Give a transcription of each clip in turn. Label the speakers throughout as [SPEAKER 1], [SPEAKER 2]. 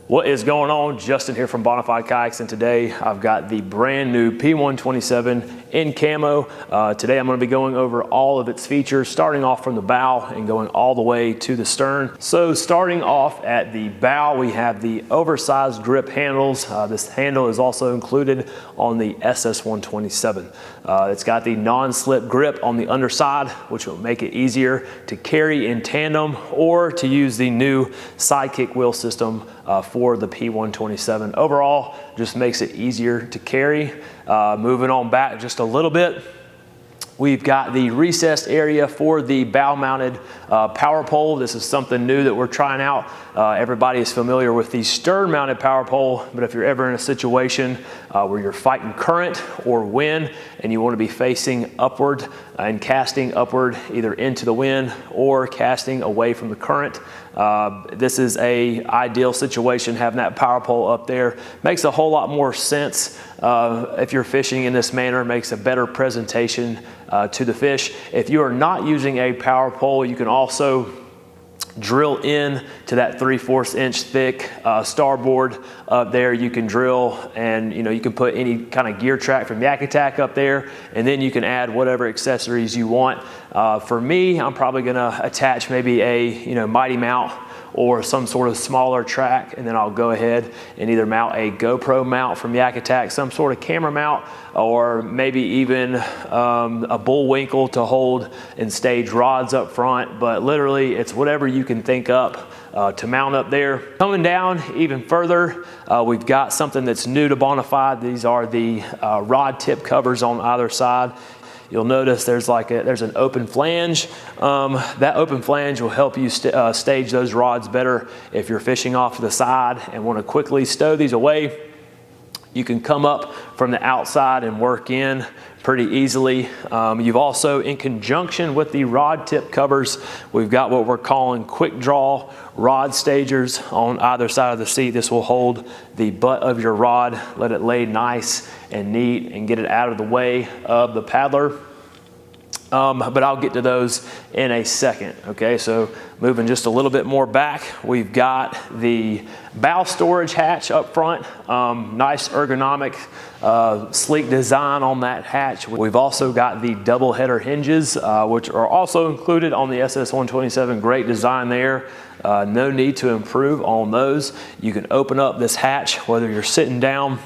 [SPEAKER 1] What is going on? Justin here from Bonafide Kayaks, and today I've got the brand new P127 in camo. Today I'm going to be going over all of its features, starting off from the bow and going all the way to the stern. So starting off at the bow, we have the oversized grip handles. This handle is also included on the SS127. It's got the non-slip grip on the underside, which will make it easier to carry in tandem or to use the new sidekick wheel system for the P127. Overall, just makes it easier to carry. Moving on back just a little bit, we've got the recessed area for the bow mounted power pole. This is something new that we're trying out. Everybody is familiar with the stern mounted power pole, but if you're ever in a situation where you're fighting current or wind and you want to be facing upward and casting upward either into the wind or casting away from the current, this is a ideal situation. Having that power pole up there makes a whole lot more sense. If you're fishing in this manner, makes a better presentation to the fish. If you are not using a power pole, you can also drill in to that 3/4 inch thick starboard up there. You can drill, and you can put any kind of gear track from Yak Attack up there, and then you can add whatever accessories you want. For me, I'm probably gonna attach maybe a Mighty Mount or some sort of smaller track, and then I'll go ahead and either mount a GoPro mount from Yak Attack, some sort of camera mount, or maybe even a bullwinkle to hold and stage rods up front. But literally, it's whatever you can think up to mount up there. Coming down even further, we've got something that's new to Bonafide. These are the rod tip covers on either side. You'll notice there's an open flange. That open flange will help you stage those rods better if you're fishing off to the side and want to quickly stow these away. You can come up from the outside and work in pretty easily. You've also, in conjunction with the rod tip covers, we've got what we're calling quick draw rod stagers on either side of the seat. This will hold the butt of your rod, let it lay nice and neat, and get it out of the way of the paddler. But I'll get to those in a second. Okay, so moving just a little bit more back, we've got the bow storage hatch up front. Nice ergonomic, sleek design on that hatch. We've also got the double header hinges, which are also included on the SS127. Great design there. No need to improve on those. You can open up this hatch whether you're sitting down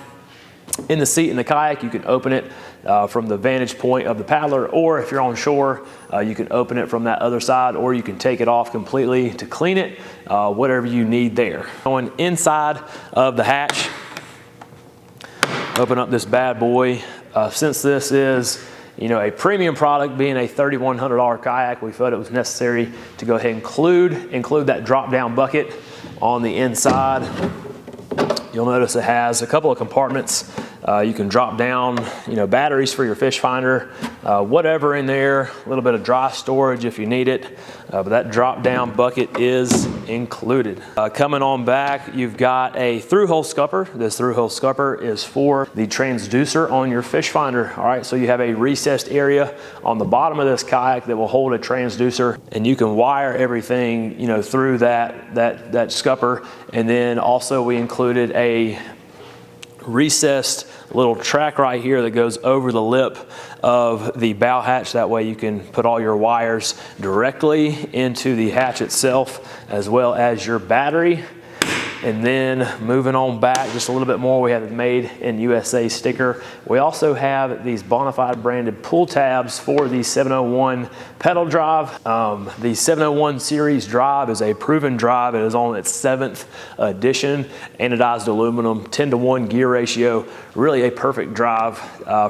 [SPEAKER 1] in the seat in the kayak. You can open it from the vantage point of the paddler, or if you're on shore, you can open it from that other side, or you can take it off completely to clean it, whatever you need there. Going inside of the hatch, open up this bad boy. Since this is a premium product, being a $3,100 kayak, we felt it was necessary to go ahead and include that drop down bucket on the inside. You'll notice it has a couple of compartments. You can drop down, batteries for your fish finder, whatever in there, a little bit of dry storage if you need it, but that drop down bucket is included. Coming on back, you've got a through hole scupper. This through hole scupper is for the transducer on your fish finder. All right, so you have a recessed area on the bottom of this kayak that will hold a transducer, and you can wire everything, through that scupper. And then also we included a recessed little track right here that goes over the lip of the bow hatch. That way you can put all your wires directly into the hatch itself, as well as your battery. And then moving on back just a little bit more, we have the Made in USA sticker. We also have these Bonafide branded pull tabs for the 701 pedal drive. The 701 series drive is a proven drive. It is on its 7th edition, anodized aluminum, 10-to-1 gear ratio. Really a perfect drive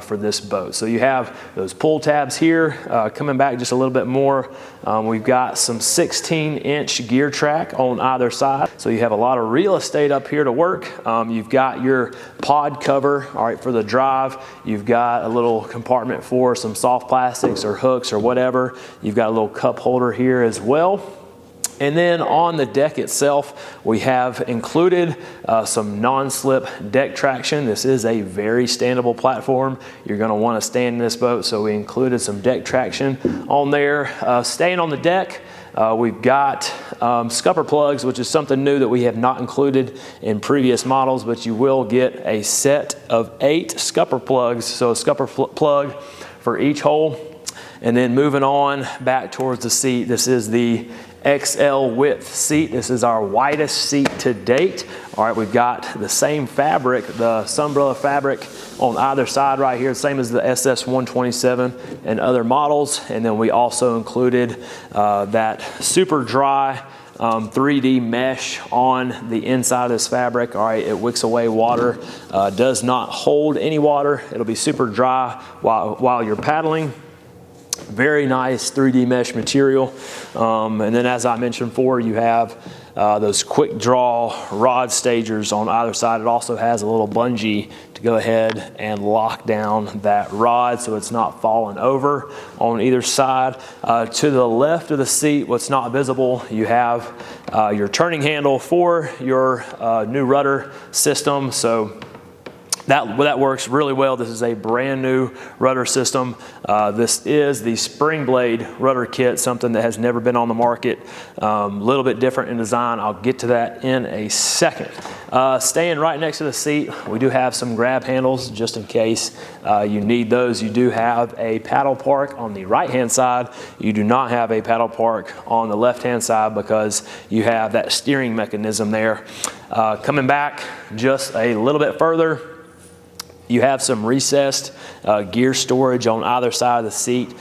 [SPEAKER 1] for this boat. So you have those pull tabs here. Coming back just a little bit more, we've got some 16-inch gear track on either side. So you have a lot of real estate up here to work. You've got your pod cover, all right, for the drive. You've got a little compartment for some soft plastics or hooks or whatever. You've got a little cup holder here as well. And then on the deck itself, we have included some non-slip deck traction. This is a very standable platform. You're going to want to stand in this boat, so we included some deck traction on there. Staying on the deck, We've got scupper plugs, which is something new that we have not included in previous models, but you will get a set of 8 scupper plugs, so a scupper plug for each hole. And then moving on back towards the seat, this is the XL width seat. This is our widest seat to date. All right, we've got the same fabric, the Sunbrella fabric on either side right here, same as the SS127 and other models. And then we also included that super dry 3D mesh on the inside of this fabric. All right, it wicks away water, does not hold any water. It'll be super dry while you're paddling. Very nice 3D mesh material. And then as I mentioned before, you have those quick draw rod stagers on either side. It also has a little bungee to go ahead and lock down that rod so it's not falling over on either side. To the left of the seat, what's not visible, you have your turning handle for your new rudder system. So that works really well. This is a brand new rudder system. This is the spring blade rudder kit, something that has never been on the market. A little bit different in design. I'll get to that in a second. Staying right next to the seat, we do have some grab handles just in case you need those. You do have a paddle park on the right-hand side. You do not have a paddle park on the left-hand side because you have that steering mechanism there. Coming back just a little bit further, you have some recessed gear storage on either side of the seat.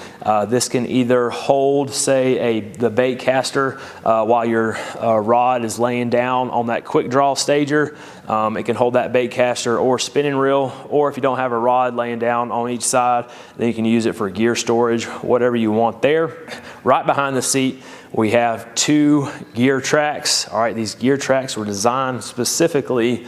[SPEAKER 1] This can either hold, say, the bait caster while your rod is laying down on that quick draw stager. It can hold that bait caster or spinning reel, or if you don't have a rod laying down on each side, then you can use it for gear storage, whatever you want there. Right behind the seat, we have 2 gear tracks. All right, these gear tracks were designed specifically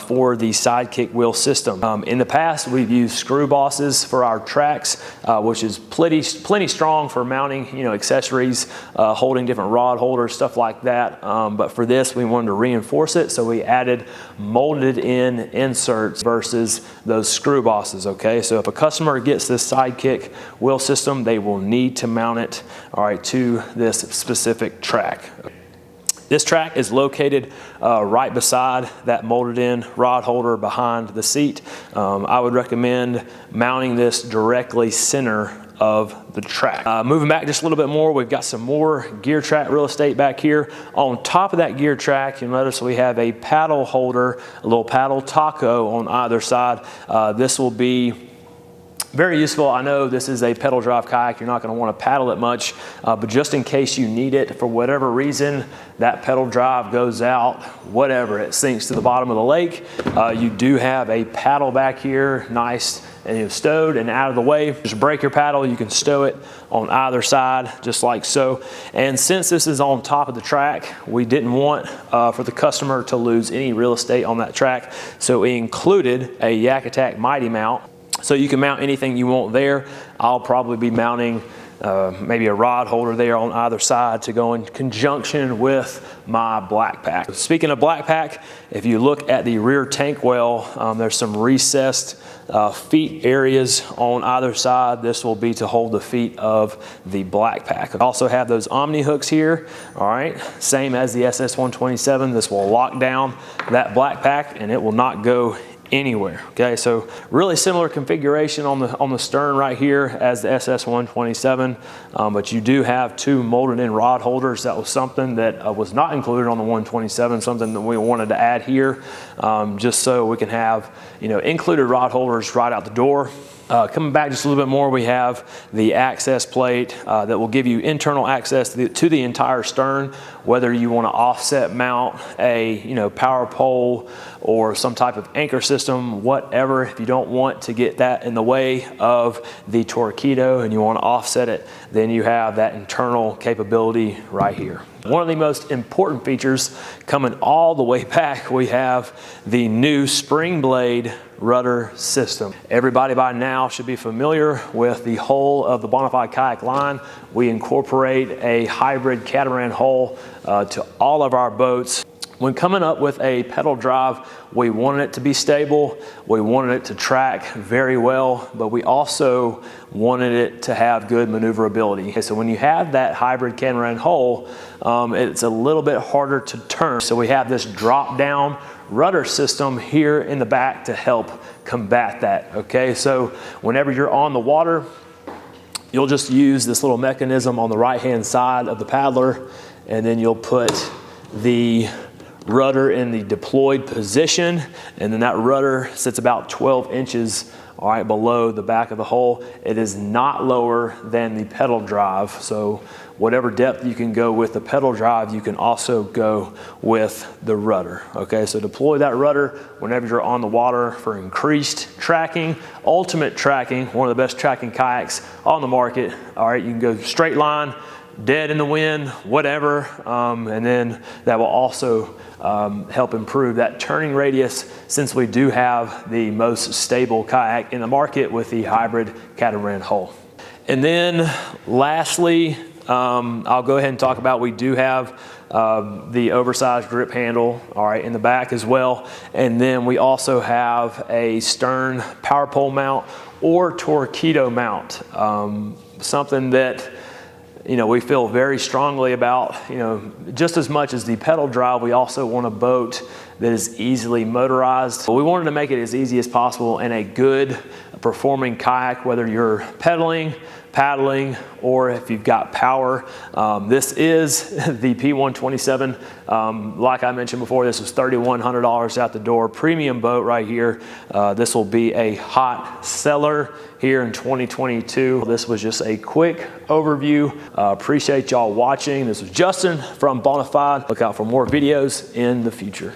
[SPEAKER 1] for the Sidekick wheel system. In the past, we've used screw bosses for our tracks, which is plenty strong for mounting, accessories, holding different rod holders, stuff like that. But for this, we wanted to reinforce it, so we added molded in inserts versus those screw bosses. Okay, so if a customer gets this Sidekick wheel system, they will need to mount it, all right, to this specific track. This track is located right beside that molded in rod holder behind the seat. I would recommend mounting this directly center of the track. Moving back just a little bit more, we've got some more gear track real estate back here. On top of that gear track, you'll notice we have a paddle holder, a little paddle taco on either side. This will be very useful. I know this is a pedal drive kayak. You're not going to want to paddle it much, but just in case you need it for whatever reason, that pedal drive goes out, whatever, it sinks to the bottom of the lake. You do have a paddle back here, nice and stowed and out of the way. Just break your paddle, you can stow it on either side, just like so. And since this is on top of the track, we didn't want for the customer to lose any real estate on that track, so we included a Yak Attack Mighty mount. So you can mount anything you want there. I'll probably be mounting maybe a rod holder there on either side to go in conjunction with my black pack. Speaking of black pack, if you look at the rear tank well, there's some recessed feet areas on either side. This will be to hold the feet of the black pack. I also have those Omni hooks here, all right, same as the SS127. This will lock down that black pack and it will not go anywhere. Okay, so really similar configuration on the stern right here as the SS127, but you do have 2 molded in rod holders. That was something that was not included on the 127, something that we wanted to add here, just so we can have included rod holders right out the door. Coming back just a little bit more, we have the access plate that will give you internal access to the entire stern, whether you want to offset mount a power pole or some type of anchor system, whatever. If you don't want to get that in the way of the Torqeedo and you want to offset it, then you have that internal capability right here. One of the most important features coming all the way back, we have the new spring blade rudder system. Everybody by now should be familiar with the hull of the Bonafide kayak line. We incorporate a hybrid catamaran hull to all of our boats. When coming up with a pedal drive, we wanted it to be stable, we wanted it to track very well, but we also wanted it to have good maneuverability. Okay, so when you have that hybrid catamaran hull, it's a little bit harder to turn. So we have this drop down rudder system here in the back to help combat that, okay? So whenever you're on the water, you'll just use this little mechanism on the right-hand side of the paddler, and then you'll put the rudder in the deployed position, and then that rudder sits about 12 inches all right, below the back of the hull. It is not lower than the pedal drive, so whatever depth you can go with the pedal drive, you can also go with the rudder. Okay, so deploy that rudder whenever you're on the water for increased tracking, ultimate tracking, one of the best tracking kayaks on the market. All right, you can go straight line, dead in the wind, whatever, and then that will also help improve that turning radius, since we do have the most stable kayak in the market with the hybrid catamaran hull. And then lastly, I'll go ahead and talk about, we do have the oversized grip handle, all right, in the back as well. And then we also have a stern power pole mount or torpedo mount, something that we feel very strongly about. Just as much as the pedal drive, we also want a boat that is easily motorized. We wanted to make it as easy as possible in a good performing kayak, whether you're pedaling, paddling, or if you've got power. This is the P127. Like I mentioned before, this was $3,100 out the door. Premium boat right here. This will be a hot seller here in 2022. This was just a quick overview. Appreciate y'all watching. This was Justin from Bonafide. Look out for more videos in the future.